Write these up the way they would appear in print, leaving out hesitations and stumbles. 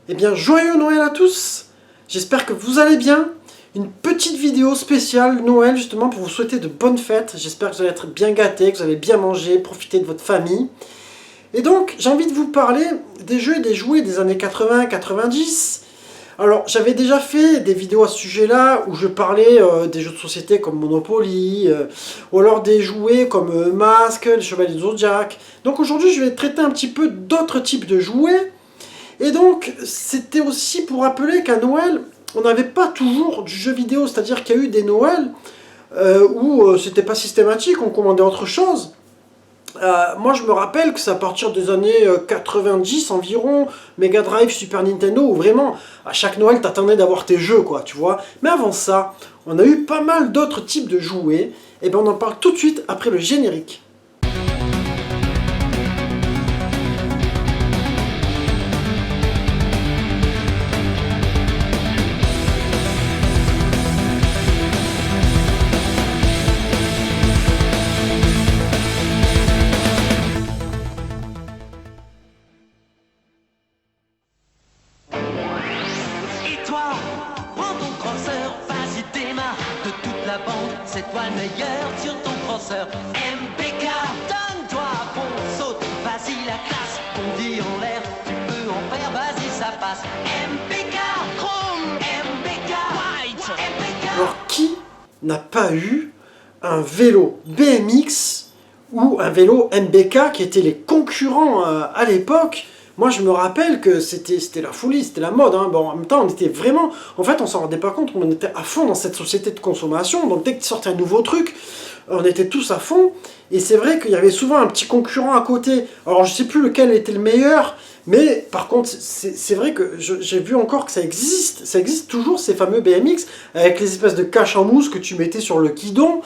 Eh bien, joyeux Noël à tous! J'espère que vous allez bien. Une petite vidéo spéciale Noël, justement, pour vous souhaiter de bonnes fêtes. J'espère que vous allez être bien gâtés, que vous allez bien manger, profiter de votre famille. Et donc, j'ai envie de vous parler des jeux et des jouets des années 80-90. Alors, j'avais déjà fait des vidéos à ce sujet-là, où je parlais des jeux de société comme Monopoly, ou alors des jouets comme Masque, les Chevaliers du Zodiac. Donc aujourd'hui, je vais traiter un petit peu d'autres types de jouets. Et donc, c'était aussi pour rappeler qu'à Noël, on n'avait pas toujours du jeu vidéo, c'est-à-dire qu'il y a eu des Noëls où c'était pas systématique, on commandait autre chose. Moi, je me rappelle que c'est à partir des années 90 environ, Mega Drive, Super Nintendo, où vraiment, à chaque Noël, t'attendais d'avoir tes jeux, quoi, tu vois. Mais avant ça, on a eu pas mal d'autres types de jouets, et ben on en parle tout de suite après le générique. C'est toi le meilleur sur ton crosseur. MPK, donne-toi à fond, saute, vas-y la classe. On dit en l'air, tu peux en faire, vas-y ça passe. MPK, Chrome, MPK, White, MPK. Alors, qui n'a pas eu un vélo BMX ou un vélo MBK qui étaient les concurrents à l'époque? Moi, je me rappelle que c'était la folie, c'était la mode. Hein. Bon, en même temps, on était vraiment... En fait, on s'en rendait pas compte, on était à fond dans cette société de consommation. Donc, dès qu'il sortait un nouveau truc, on était tous à fond. Et c'est vrai qu'il y avait souvent un petit concurrent à côté. Alors, je sais plus lequel était le meilleur, mais par contre, c'est vrai que j'ai vu encore que ça existe. Ça existe toujours, ces fameux BMX, avec les espèces de caches en mousse que tu mettais sur le guidon.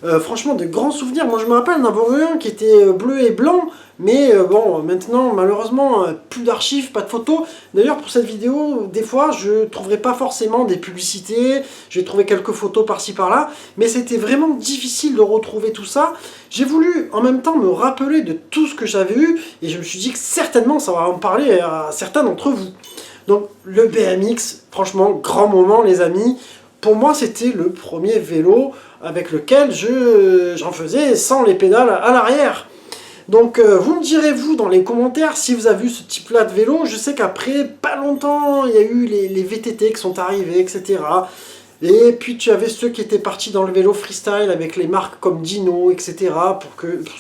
Franchement, de grands souvenirs. Moi, je me rappelle d'en avoir eu un qui était bleu et blanc. Mais bon, maintenant, malheureusement, plus d'archives, pas de photos. D'ailleurs, pour cette vidéo, des fois, je ne trouverai pas forcément des publicités. J'ai trouvé quelques photos par-ci, par-là. Mais c'était vraiment difficile de retrouver tout ça. J'ai voulu, en même temps, me rappeler de tout ce que j'avais eu. Et je me suis dit que certainement, ça va en parler à certains d'entre vous. Donc, le BMX, franchement, grand moment, les amis. Pour moi, c'était le premier vélo avec lequel j'en faisais sans les pédales à l'arrière. Donc vous me direz vous dans les commentaires si vous avez vu ce type là de vélo. Je sais qu'après pas longtemps il y a eu les VTT qui sont arrivés, etc. Et puis tu avais ceux qui étaient partis dans le vélo freestyle avec les marques comme Dino, etc. Pour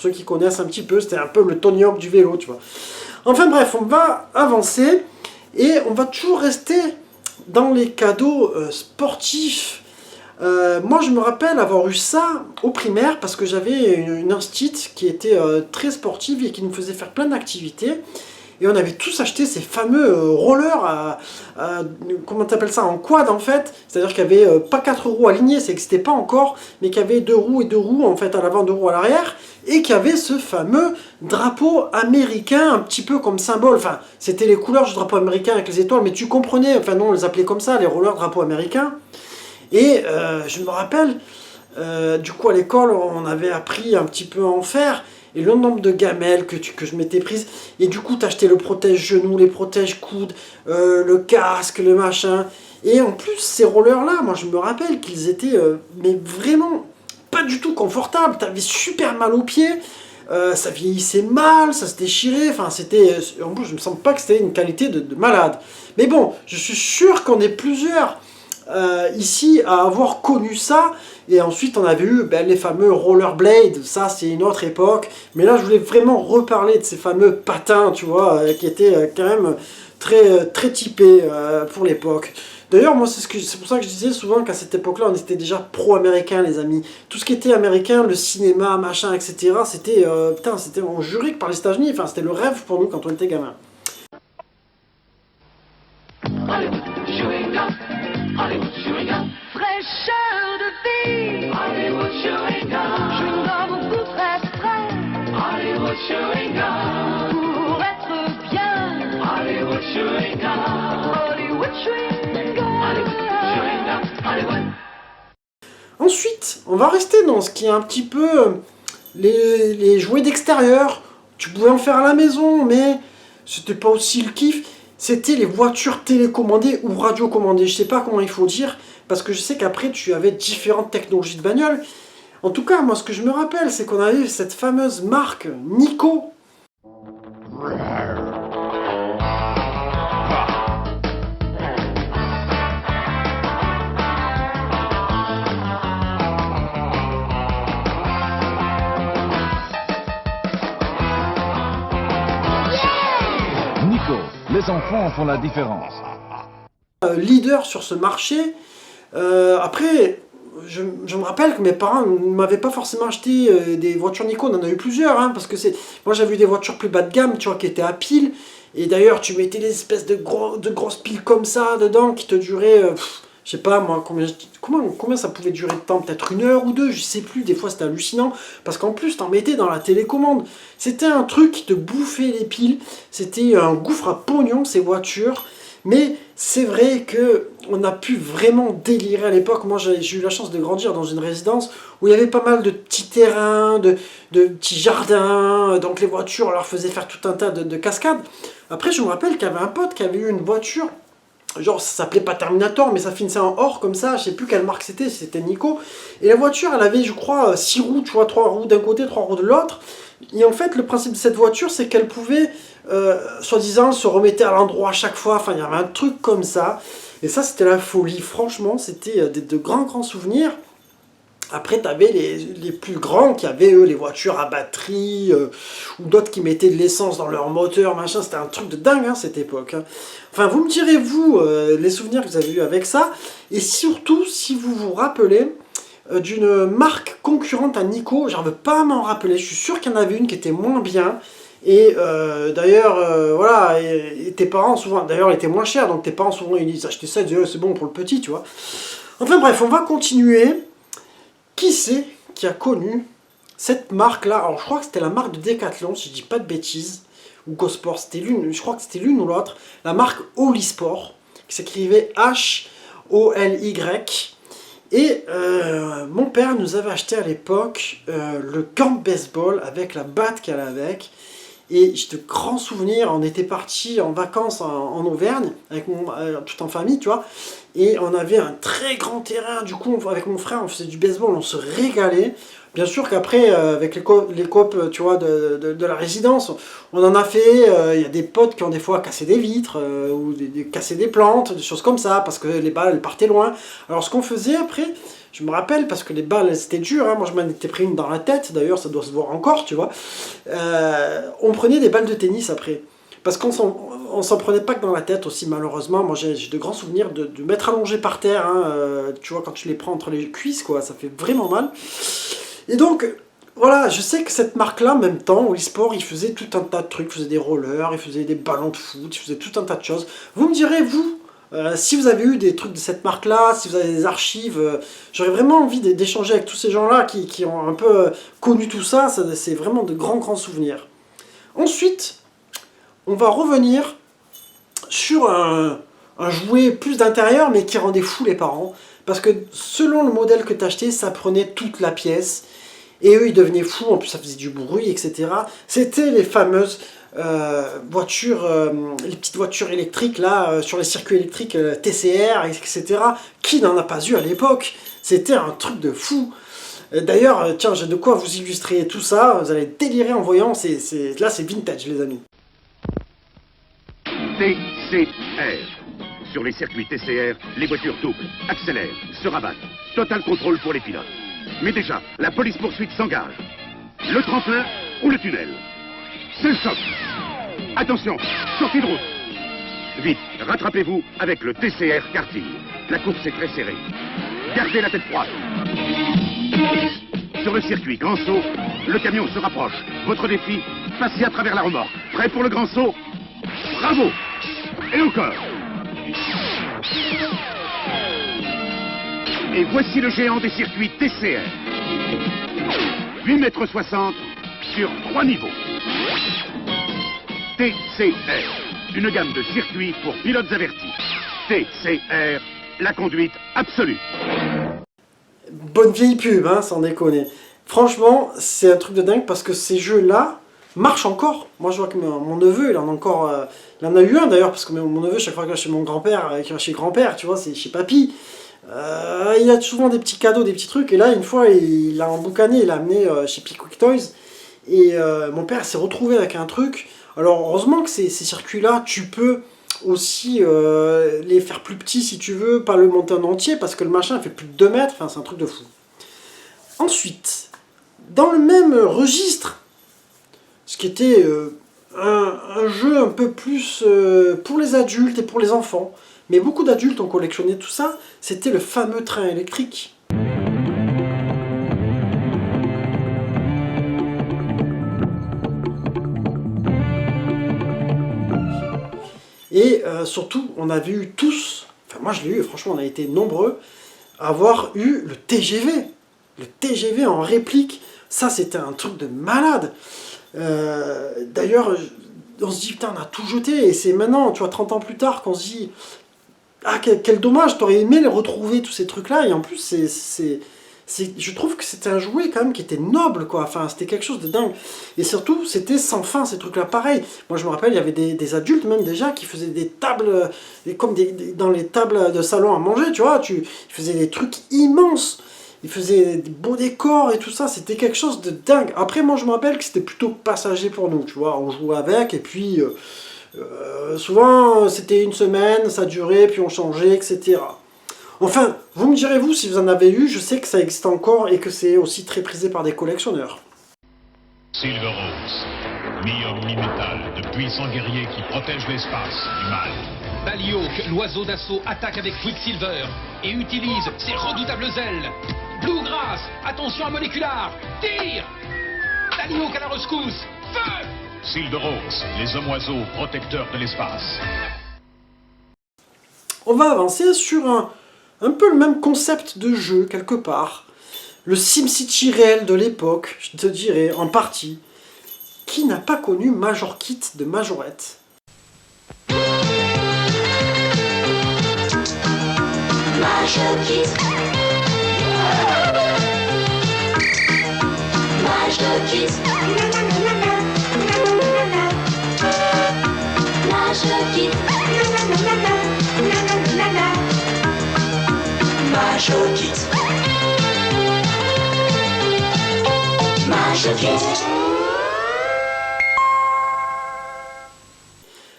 ceux qui connaissent un petit peu, c'était un peu le Tony Hawk du vélo, tu vois. Enfin bref, on va avancer et on va toujours rester dans les cadeaux sportifs. Moi je me rappelle avoir eu ça au primaire parce que j'avais une instite qui était très sportive et qui nous faisait faire plein d'activités. Et on avait tous acheté ces fameux rollers comment t'appelles ça, en quad en fait. C'est-à-dire qu'il y avait pas 4 roues alignées, ça n'existait pas encore, mais qu'il y avait 2 roues et 2 roues en fait à l'avant, 2 roues à l'arrière. Et qu'il y avait ce fameux drapeau américain, un petit peu comme symbole. Enfin, c'était les couleurs du drapeau américain avec les étoiles, mais tu comprenais, enfin non, on les appelait comme ça, les rollers drapeau américain. Et je me rappelle, du coup à l'école, on avait appris un petit peu à en faire, et le nombre de gamelles que je m'étais prise, et du coup t'achetais le protège-genoux, les protège-coudes, le casque, le machin, et en plus ces rollers-là, moi je me rappelle qu'ils étaient mais vraiment pas du tout confortables, t'avais super mal aux pieds, ça vieillissait mal, ça se déchirait, enfin c'était, en plus je me sens pas que c'était une qualité de malade. Mais bon, je suis sûr qu'on est plusieurs ici à avoir connu ça. Et ensuite on avait eu les fameux rollerblades, ça c'est une autre époque, mais là je voulais vraiment reparler de ces fameux patins, tu vois, qui étaient quand même très typés pour l'époque. D'ailleurs moi c'est pour ça que je disais souvent qu'à cette époque là on était déjà pro-américain, les amis. Tout ce qui était américain, le cinéma, machin, etc. C'était c'était on jurait que par les États-Unis, enfin c'était le rêve pour nous quand on était gamin. Hollywood chewing gum, fraîcheur de vie. Hollywood chewing gum, chewing gum goût très frais. Hollywood chewing gum, pour être bien. Hollywood chewing gum, Hollywood chewing gum, Hollywood chewing gum, Hollywood. Ensuite, on va rester dans ce qui est un petit peu les jouets d'extérieur. Tu pouvais en faire à la maison, mais c'était pas aussi le kiff. c'était les voitures télécommandées ou radiocommandées. Je sais pas comment il faut dire, parce que je sais qu'après tu avais différentes technologies de bagnole. En tout cas, moi ce que je me rappelle, c'est qu'on avait cette fameuse marque Nico. Nico, les enfants font la différence. Leader sur ce marché. Après, je me rappelle que mes parents ne m'avaient pas forcément acheté des voitures Nico, on en a eu plusieurs, hein, parce que moi j'avais eu des voitures plus bas de gamme, tu vois, qui étaient à pile, et d'ailleurs tu mettais des espèces de grosses piles comme ça dedans, qui te duraient, je sais pas moi, combien ça pouvait durer de temps, peut-être 1 heure ou 2, je sais plus, des fois c'était hallucinant, parce qu'en plus t'en mettais dans la télécommande, c'était un truc qui te bouffait les piles, c'était un gouffre à pognon ces voitures. Mais c'est vrai qu'on a pu vraiment délirer à l'époque. Moi, j'ai eu la chance de grandir dans une résidence où il y avait pas mal de petits terrains, de petits jardins. Donc les voitures, on leur faisait faire tout un tas de cascades. Après, je me rappelle qu'il y avait un pote qui avait eu une voiture, genre ça s'appelait pas Terminator, mais ça finissait en or comme ça. Je sais plus quelle marque c'était Nico. Et la voiture, elle avait, je crois, 6 roues, tu vois, 3 roues d'un côté, 3 roues de l'autre. Et en fait, le principe de cette voiture, c'est qu'elle pouvait, soi-disant, se remettre à l'endroit à chaque fois. Enfin, il y avait un truc comme ça. Et ça, c'était la folie. Franchement, c'était de grands souvenirs. Après, tu avais les plus grands qui avaient, eux, les voitures à batterie, ou d'autres qui mettaient de l'essence dans leur moteur, machin. C'était un truc de dingue, hein, cette époque. Hein. Enfin, vous me direz, vous, les souvenirs que vous avez eu avec ça. Et surtout, si vous vous rappelez d'une marque concurrente à Nico, j'en veux pas m'en rappeler, je suis sûr qu'il y en avait une qui était moins bien, et d'ailleurs, voilà, et tes parents souvent, d'ailleurs elle était moins chère, donc tes parents souvent ils achetaient ça, ils disaient c'est bon pour le petit, tu vois. Enfin bref, on va continuer. Qui c'est qui a connu cette marque-là? Alors je crois que c'était la marque de Decathlon, si je dis pas de bêtises, ou Gosport, c'était l'une, je crois que c'était l'une ou l'autre, la marque Holy-Sport, qui s'écrivait H-O-L-Y. Et mon père nous avait acheté à l'époque le gant de baseball avec la batte qu'elle avait avec. Et j'ai de grands souvenirs, on était partis en vacances en Auvergne, avec tout en famille, tu vois. Et on avait un très grand terrain, du coup avec mon frère on faisait du baseball, on se régalait. Bien sûr qu'après, avec les copes, tu vois, de la résidence, on en a fait, il y a des potes qui ont des fois cassé des vitres, ou cassé des plantes, des choses comme ça, parce que les balles, elles partaient loin. Alors ce qu'on faisait après, je me rappelle, parce que les balles, c'était dur, hein, moi je m'en étais pris une dans la tête, d'ailleurs ça doit se voir encore, tu vois. On prenait des balles de tennis après. Parce qu'on s'en prenait pas que dans la tête aussi, malheureusement. Moi, j'ai de grands souvenirs de m'être allongé par terre. Hein, tu vois, quand tu les prends entre les cuisses, quoi, ça fait vraiment mal. Et donc, voilà, je sais que cette marque-là, en même temps, Holy-Sport, il faisait tout un tas de trucs. Il faisait des rollers, il faisait des ballons de foot, il faisait tout un tas de choses. Vous me direz, vous, si vous avez eu des trucs de cette marque-là, si vous avez des archives, j'aurais vraiment envie d'échanger avec tous ces gens-là qui ont un peu connu tout ça. C'est vraiment de grands souvenirs. Ensuite, on va revenir sur un jouet plus d'intérieur, mais qui rendait fou les parents. Parce que selon le modèle que tu achetais, ça prenait toute la pièce. Et eux, ils devenaient fous, en plus ça faisait du bruit, etc. C'était les fameuses voitures, les petites voitures électriques, là, sur les circuits électriques TCR, etc. Qui n'en a pas eu à l'époque? C'était un truc de fou. D'ailleurs, tiens, j'ai de quoi vous illustrer tout ça. Vous allez délirer en voyant. Là, c'est vintage, les amis. TCR. Sur les circuits TCR, les voitures doublent, accélèrent, se rabattent. Total contrôle pour les pilotes. Mais déjà, la police-poursuite s'engage. Le tremplin ou le tunnel? C'est le choc. Attention, sortie de route. Vite, rattrapez-vous avec le TCR karting. La course est très serrée. Gardez la tête froide. Sur le circuit grand saut, le camion se rapproche. Votre défi, passez à travers la remorque. Prêt pour le grand saut? Bravo! Et encore. Et voici le géant des circuits TCR. 8,60 m sur 3 niveaux. TCR, une gamme de circuits pour pilotes avertis. TCR, la conduite absolue. Bonne vieille pub, hein, sans déconner. Franchement, c'est un truc de dingue parce que ces jeux-là marchent encore. Moi, je vois que mon neveu, il en a encore, Il en a eu un d'ailleurs, parce que mon neveu, chaque fois qu'il va chez mon grand-père, qu'il va chez grand-père, tu vois, c'est chez papy, il a souvent des petits cadeaux, des petits trucs, et là, une fois, il l'a emboucané, il l'a amené chez Pickwick Toys, et mon père s'est retrouvé avec un truc. Alors, heureusement que ces circuits-là, tu peux aussi les faire plus petits si tu veux, pas le monter en entier, parce que le machin il fait plus de 2 mètres, enfin c'est un truc de fou. Ensuite, dans le même registre, ce qui était un jeu un peu plus pour les adultes et pour les enfants, mais beaucoup d'adultes ont collectionné tout ça, c'était le fameux train électrique. Et surtout, on avait eu tous, enfin moi je l'ai eu, franchement on a été nombreux, à avoir eu le TGV. Le TGV en réplique, ça c'était un truc de malade. D'ailleurs, on se dit putain on a tout jeté, et c'est maintenant, tu vois, 30 ans plus tard qu'on se dit ah quel dommage, t'aurais aimé les retrouver tous ces trucs là, et en plus je trouve que c'était un jouet quand même qui était noble, quoi. Enfin, c'était quelque chose de dingue. Et surtout, c'était sans fin, ces trucs-là. Pareil, moi je me rappelle, il y avait des adultes même déjà qui faisaient des tables, comme dans les tables de salon à manger, tu vois. Ils faisaient des trucs immenses. Ils faisaient des beaux décors et tout ça. C'était quelque chose de dingue. Après, moi je me rappelle que c'était plutôt passager pour nous, tu vois. On jouait avec et puis souvent c'était une semaine, ça durait, puis on changeait, etc. Enfin, vous me direz-vous si vous en avez eu, je sais que ça existe encore et que c'est aussi très prisé par des collectionneurs. Silver Rose, mi-homme, mi-métal, de puissants guerriers qui protègent l'espace du mal. Balioque, l'oiseau d'assaut, attaque avec Quicksilver et utilise ses redoutables ailes. Bluegrass, attention à moléculaire, tire. Balioque à la rescousse, feu. Silver Rose, les hommes-oiseaux protecteurs de l'espace. On va avancer sur un peu le même concept de jeu, quelque part. Le SimCity réel de l'époque, je te dirais, en partie. Qui n'a pas connu Major Kit de Majorette? Major Kit. Major Kit. Major Kit. Major Kit. Major Kit.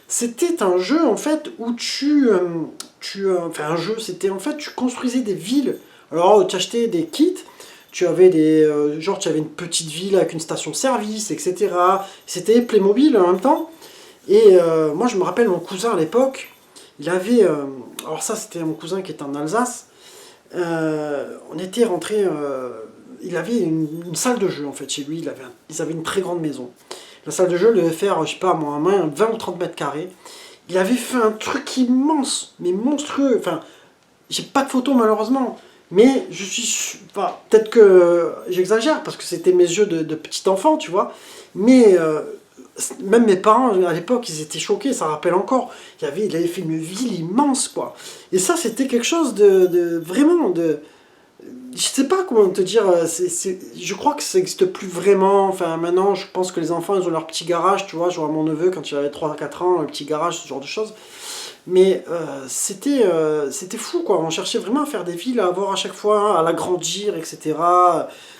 C'était un jeu en fait où enfin un jeu, c'était en fait tu construisais des villes. Alors tu achetais des kits, tu avais tu avais une petite ville avec une station-service, etc. C'était Playmobil en même temps. Et moi je me rappelle mon cousin à l'époque, il avait, alors ça c'était mon cousin qui était en Alsace. On était rentré, il avait une salle de jeu en fait chez lui, ils avaient une très grande maison. La salle de jeu devait faire, je sais pas moi, 20 ou 30 mètres carrés. Il avait fait un truc immense, mais monstrueux. Enfin, j'ai pas de photos malheureusement, mais je suis, enfin, peut-être que j'exagère parce que c'était mes yeux de petit enfant, tu vois. Mais même mes parents à l'époque, ils étaient choqués, ça rappelle encore. Il avait fait une ville immense, quoi. Et ça, c'était quelque chose vraiment je sais pas comment te dire, je crois que ça n'existe plus vraiment. Enfin, maintenant, je pense que les enfants, ils ont leur petit garage, tu vois. Je vois mon neveu, quand il avait 3-4 ans, un petit garage, ce genre de choses. Mais c'était fou, quoi. On cherchait vraiment à faire des villes, à avoir à chaque fois, à l'agrandir, etc.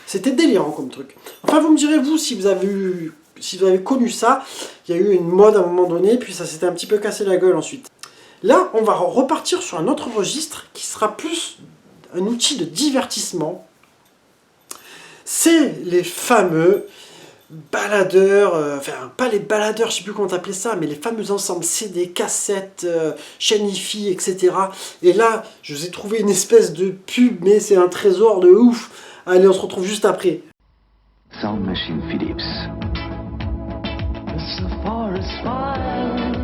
C'était délirant comme truc. Enfin, vous me direz, vous, si vous avez connu ça, il y a eu une mode à un moment donné, puis ça s'était un petit peu cassé la gueule ensuite. Là, on va repartir sur un autre registre qui sera plus un outil de divertissement. C'est les fameux baladeurs, enfin pas les baladeurs, je sais plus comment t'appelais ça, mais les fameux ensembles CD, cassettes, chaîne hi-fi, etc. Et là, je vous ai trouvé une espèce de pub, mais c'est un trésor de ouf. Allez, on se retrouve juste après. Sound Machine Philips. So far as fine.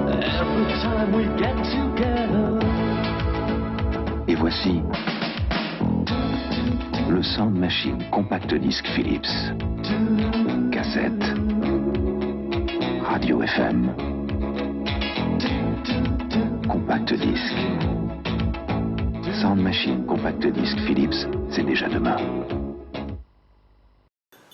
Every time we get together. Et voici le Sound Machine Compact Disc Philips. Cassette, radio FM, Compact Disc. Sound Machine Compact Disc Philips, c'est déjà demain.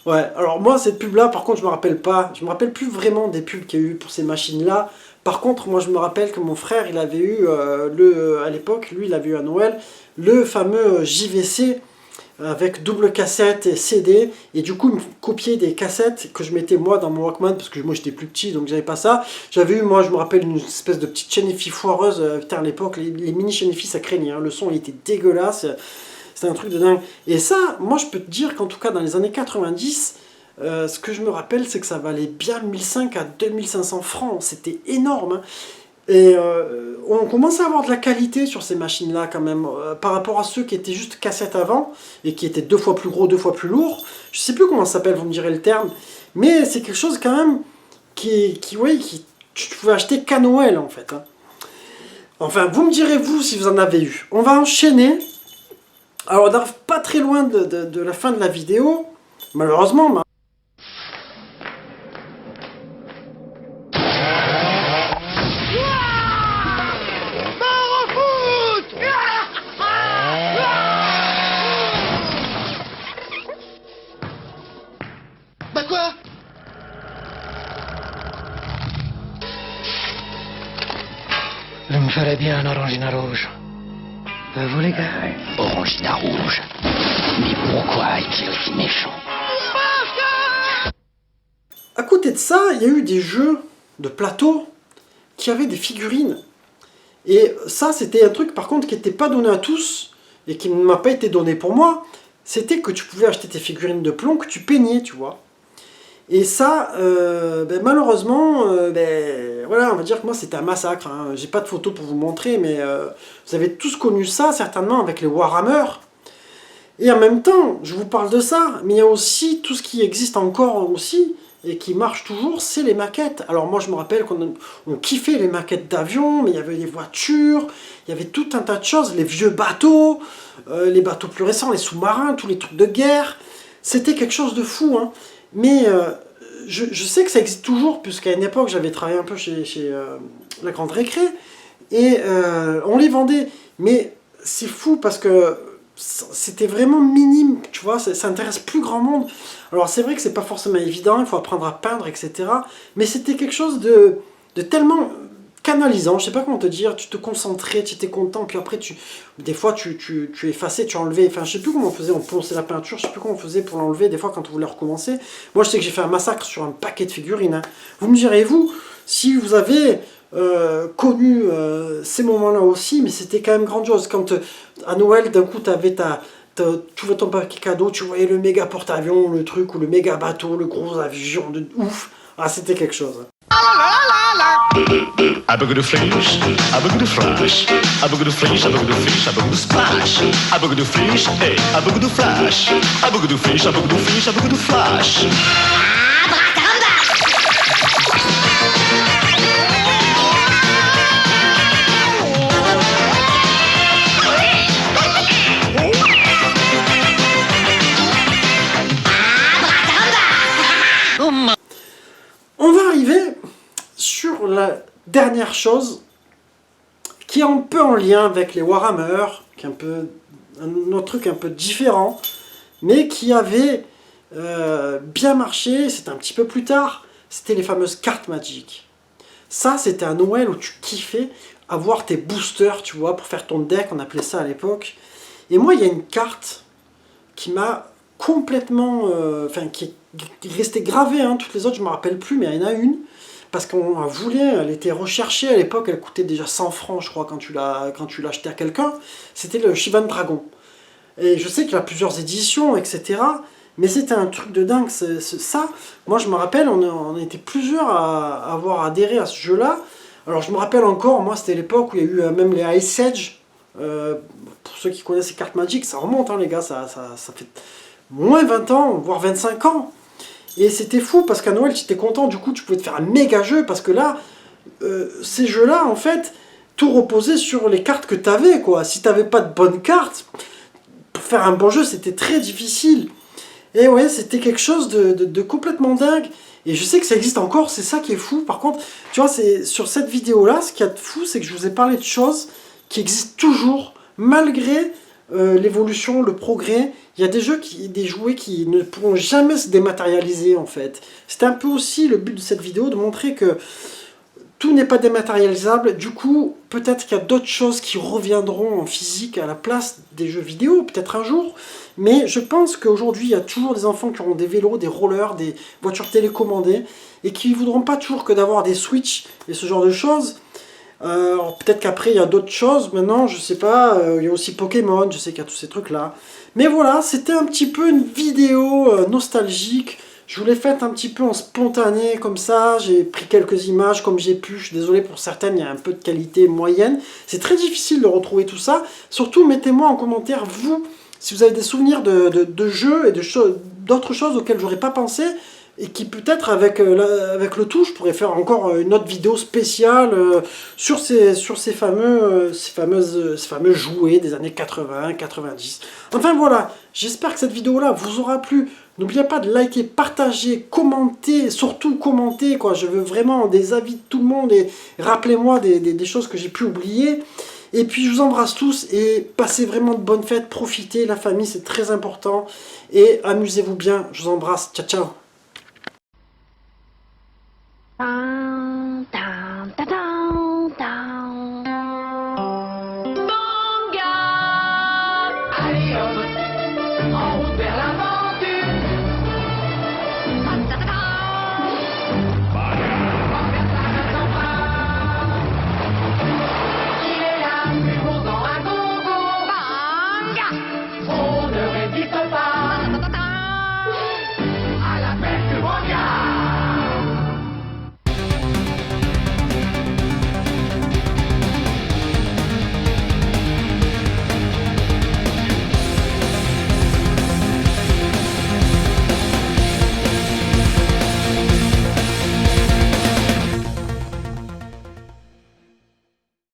Ouais, alors moi, cette pub-là, par contre, je me rappelle pas. Je me rappelle plus vraiment des pubs qu'il y a eu pour ces machines-là. Par contre, moi, je me rappelle que mon frère, il avait eu, à l'époque, lui, il avait eu à Noël, le fameux JVC avec double cassette et CD. Et du coup, il me copiait des cassettes que je mettais moi dans mon Walkman, parce que moi, j'étais plus petit, donc j'avais pas ça. J'avais eu, moi, je me rappelle, une espèce de petite chaîne hi-fi foireuse. Putain, à l'époque, les mini chaînes hi-fi, ça craignait. Hein. Le son, il était dégueulasse. C'était un truc de dingue. Et ça, moi, je peux te dire qu'en tout cas, dans les années 90, ce que je me rappelle, c'est que ça valait bien 1500 à 2500 francs. C'était énorme. Hein. Et on commençait à avoir de la qualité sur ces machines-là, quand même, par rapport à ceux qui étaient juste cassettes avant, et qui étaient 2 fois plus gros, 2 fois plus lourds. Je sais plus comment ça s'appelle, vous me direz le terme. Mais c'est quelque chose, quand même, qui tu pouvais acheter qu'à Noël, en fait. Hein. Enfin, vous me direz, vous, si vous en avez eu. On va enchaîner. Alors, on n'arrive pas très loin de la fin de la vidéo, malheureusement. Mais... Bah quoi? Il me fallait bien un orangina rouge. Vous les gars? Orangina rouge. Mais pourquoi est-il aussi méchant? À côté de ça, il y a eu des jeux de plateau qui avaient des figurines. Et ça, c'était un truc, par contre, qui n'était pas donné à tous, et qui ne m'a pas été donné pour moi. C'était que tu pouvais acheter tes figurines de plomb que tu peignais, tu vois. Et ça, malheureusement, voilà, on va dire que moi c'était un massacre. Hein. J'ai pas de photos pour vous montrer, mais vous avez tous connu ça certainement avec les Warhammer. Et en même temps, je vous parle de ça, mais il y a aussi tout ce qui existe encore aussi et qui marche toujours, c'est les maquettes. Alors moi je me rappelle qu'on kiffait les maquettes d'avions, mais il y avait les voitures, il y avait tout un tas de choses, les vieux bateaux, les bateaux plus récents, les sous-marins, tous les trucs de guerre. C'était quelque chose de fou, hein. Mais je sais que ça existe toujours, puisqu'à une époque, j'avais travaillé un peu chez la Grande Récré, et on les vendait. Mais c'est fou, parce que c'était vraiment minime, tu vois, ça intéresse plus grand monde. Alors c'est vrai que c'est pas forcément évident, il faut apprendre à peindre, etc. Mais c'était quelque chose de tellement canalisant, je sais pas comment te dire, tu te concentrais, tu étais content, puis après des fois tu effaçais, tu enlevais, enfin je sais plus comment on faisait, on ponçait la peinture, je sais plus comment on faisait pour l'enlever, des fois quand on voulait recommencer. Moi je sais que j'ai fait un massacre sur un paquet de figurines. Hein. Vous me direz, vous, si vous avez connu ces moments-là aussi, mais c'était quand même grandiose. Quand à Noël, d'un coup, tu ouvrais ton paquet cadeau, tu voyais le méga porte-avions, le truc, ou le méga bateau, le gros avion de ouf. Ah, c'était quelque chose. A bug de fish, a bug de flash, a bug de fish, a bug de fish, a bug de splash, a bug de fish, hey, a bug de flash, a bug de fish, a bug de fish, a bug de flash. On va arriver sur la dernière chose qui est un peu en lien avec les Warhammer, qui est un autre truc un peu différent, mais qui avait bien marché, c'était un petit peu plus tard, c'était les fameuses cartes Magic. Ça, c'était un Noël où tu kiffais avoir tes boosters, tu vois, pour faire ton deck, on appelait ça à l'époque. Et moi, il y a une carte qui m'a complètement... qui est restée gravée, hein. Toutes les autres, je ne me rappelle plus, mais il y en a une. Parce qu'on la voulait, elle était recherchée à l'époque, elle coûtait déjà 100 francs, je crois, quand tu l'achetais à quelqu'un. C'était le Shivan Dragon. Et je sais qu'il y a plusieurs éditions, etc. Mais c'était un truc de dingue, ça. Moi, je me rappelle, on était plusieurs à avoir adhéré à ce jeu-là. Alors, je me rappelle encore, moi, c'était l'époque où il y a eu même les Ice Age. Pour ceux qui connaissent les cartes Magic, ça remonte, hein, les gars, ça fait moins 20 ans, voire 25 ans. Et c'était fou, parce qu'à Noël, tu étais content, du coup, tu pouvais te faire un méga jeu, parce que là, ces jeux-là, en fait, tout reposait sur les cartes que tu avais, quoi. Si tu n'avais pas de bonnes cartes, pour faire un bon jeu, c'était très difficile. Et ouais, c'était quelque chose de complètement dingue. Et je sais que ça existe encore, c'est ça qui est fou. Par contre, tu vois, sur cette vidéo-là, ce qu'il y a de fou, c'est que je vous ai parlé de choses qui existent toujours, malgré l'évolution, le progrès. Il y a des jouets qui ne pourront jamais se dématérialiser en fait. C'était un peu aussi le but de cette vidéo, de montrer que tout n'est pas dématérialisable. Du coup, peut-être qu'il y a d'autres choses qui reviendront en physique à la place des jeux vidéo, peut-être un jour. Mais je pense qu'aujourd'hui, il y a toujours des enfants qui auront des vélos, des rollers, des voitures télécommandées, et qui ne voudront pas toujours que d'avoir des Switch et ce genre de choses. Peut-être qu'après il y a d'autres choses, maintenant je sais pas, il y a aussi Pokémon, je sais qu'il y a tous ces trucs là. Mais voilà, c'était un petit peu une vidéo nostalgique, je vous l'ai faite un petit peu en spontané comme ça, j'ai pris quelques images comme j'ai pu, je suis désolé pour certaines, il y a un peu de qualité moyenne. C'est très difficile de retrouver tout ça, surtout mettez-moi en commentaire vous, si vous avez des souvenirs de jeux et d'autres choses auxquelles j'aurais pas pensé, et qui peut-être avec le tout, je pourrais faire encore une autre vidéo spéciale sur ces fameux jouets des années 80, 90. Enfin voilà, j'espère que cette vidéo-là vous aura plu. N'oubliez pas de liker, partager, commenter, surtout commenter, quoi. Je veux vraiment des avis de tout le monde et rappelez-moi des choses que j'ai pu oublier. Et puis je vous embrasse tous et passez vraiment de bonnes fêtes, profitez, la famille c'est très important et amusez-vous bien. Je vous embrasse, ciao ciao.